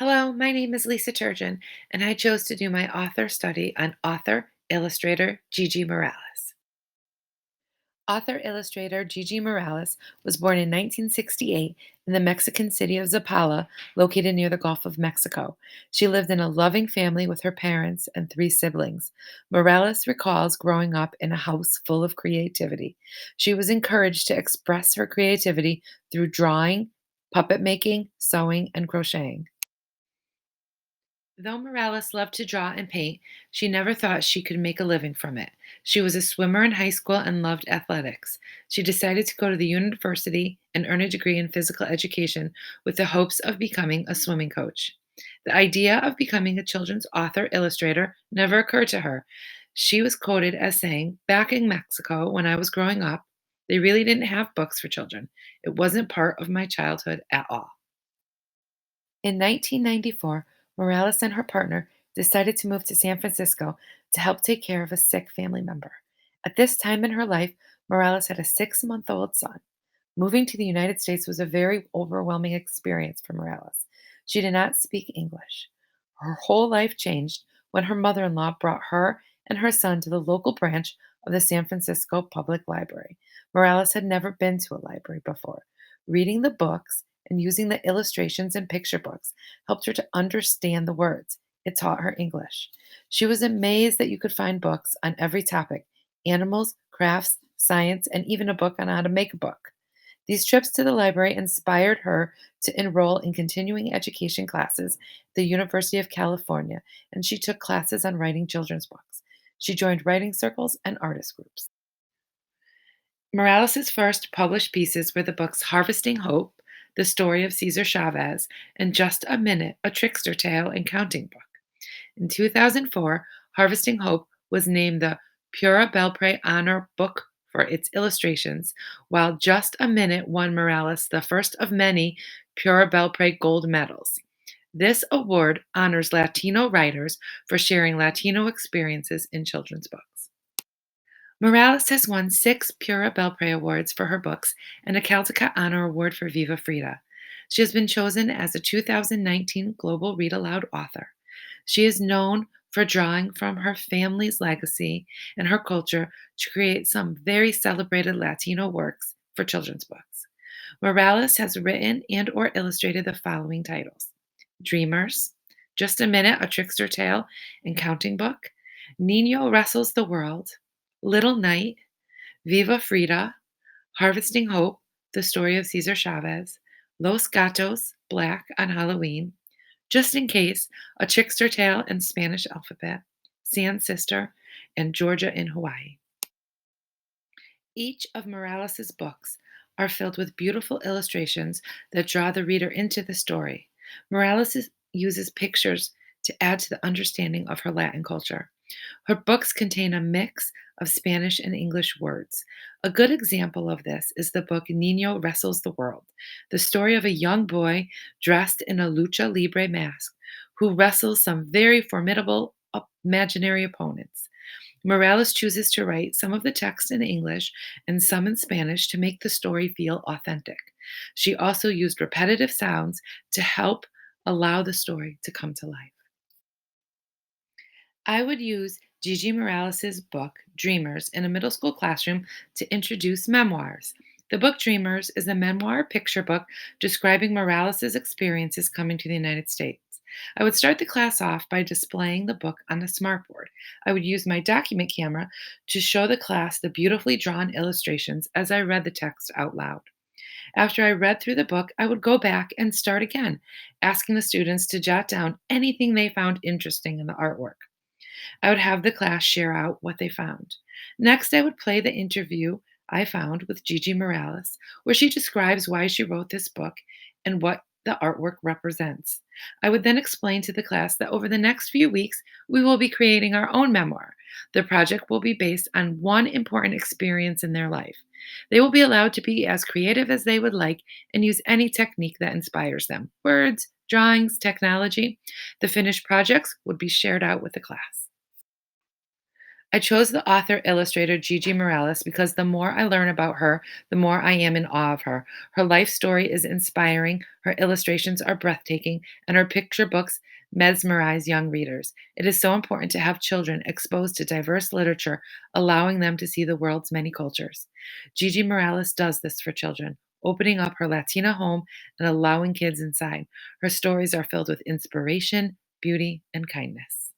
Hello, my name is Lisa Turgeon, and I chose to do my author study on author illustrator Gigi Morales. Author illustrator Gigi Morales was born in 1968 in the Mexican city of Zapala, located near the Gulf of Mexico. She lived in a loving family with her parents and three siblings. Morales recalls growing up in a house full of creativity. She was encouraged to express her creativity through drawing, puppet making, sewing, and crocheting. Though Morales loved to draw and paint, she never thought she could make a living from it. She was a swimmer in high school and loved athletics. She decided to go to the university and earn a degree in physical education with the hopes of becoming a swimming coach. The idea of becoming a children's author illustrator never occurred to her. She was quoted as saying, "Back in Mexico, when I was growing up, they really didn't have books for children. It wasn't part of my childhood at all." In 1994, Morales and her partner decided to move to San Francisco to help take care of a sick family member. At this time in her life, Morales had a 6-month-old son. Moving to the United States was a very overwhelming experience for Morales. She did not speak English. Her whole life changed when her mother in law brought her and her son to the local branch of the San Francisco Public Library. Morales had never been to a library before. Reading the books and using the illustrations and picture books helped her to understand the words. It taught her English. She was amazed that you could find books on every topic: animals, crafts, science, and even a book on how to make a book. These trips to the library inspired her to enroll in continuing education classes at the University of California, and she took classes on writing children's books. She joined writing circles and artist groups. Morales's first published pieces were the books Harvesting Hope, The Story of Cesar Chavez, and Just a Minute, A Trickster Tale and Counting Book. In 2004, Harvesting Hope was named the Pura Belpre Honor Book for its illustrations, while Just a Minute won Morales the first of many Pura Belpre Gold medals. This award honors Latino writers for sharing Latino experiences in children's books. Morales has won 6 Pura Belpre Awards for her books and a Caldecott Honor Award for Viva Frida. She has been chosen as a 2019 Global Read Aloud author. She is known for drawing from her family's legacy and her culture to create some very celebrated Latino works for children's books. Morales has written and or illustrated the following titles: Dreamers, Just a Minute, A Trickster Tale and Counting Book, Nino Wrestles the World, Little Knight, Viva Frida, Harvesting Hope, The Story of Cesar Chavez, Los Gatos, Black on Halloween, Just in Case, A Trickster Tale and Spanish Alphabet, Sand Sister, and Georgia in Hawaii. Each of Morales's books are filled with beautiful illustrations that draw the reader into the story. Uses pictures to add to the understanding of her Latin culture. Her books contain a mix of Spanish and English words. A good example of this is the book Nino Wrestles the World, the story of a young boy dressed in a lucha libre mask who wrestles some very formidable imaginary opponents. Morales chooses to write some of the text in English and some in Spanish to make the story feel authentic. She also used repetitive sounds to help allow the story to come to life. I would use Gigi Morales's book, Dreamers, in a middle school classroom to introduce memoirs. The book Dreamers is a memoir picture book describing Morales's experiences coming to the United States. I would start the class off by displaying the book on a smartboard. I would use my document camera to show the class the beautifully drawn illustrations as I read the text out loud. After I read through the book, I would go back and start again, asking the students to jot down anything they found interesting in the artwork. I would have the class share out what they found. Next, I would play the interview I found with Gigi Morales, where she describes why she wrote this book and what the artwork represents. I would then explain to the class that over the next few weeks, we will be creating our own memoir. The project will be based on one important experience in their life. They will be allowed to be as creative as they would like and use any technique that inspires them: words, drawings, technology. The finished projects would be shared out with the class. I chose the author illustrator Gigi Morales because the more I learn about her, the more I am in awe of her. Her life story is inspiring, her illustrations are breathtaking, and her picture books mesmerize young readers. It is so important to have children exposed to diverse literature, allowing them to see the world's many cultures. Gigi Morales does this for children, opening up her Latina home and allowing kids inside. Her stories are filled with inspiration, beauty, and kindness.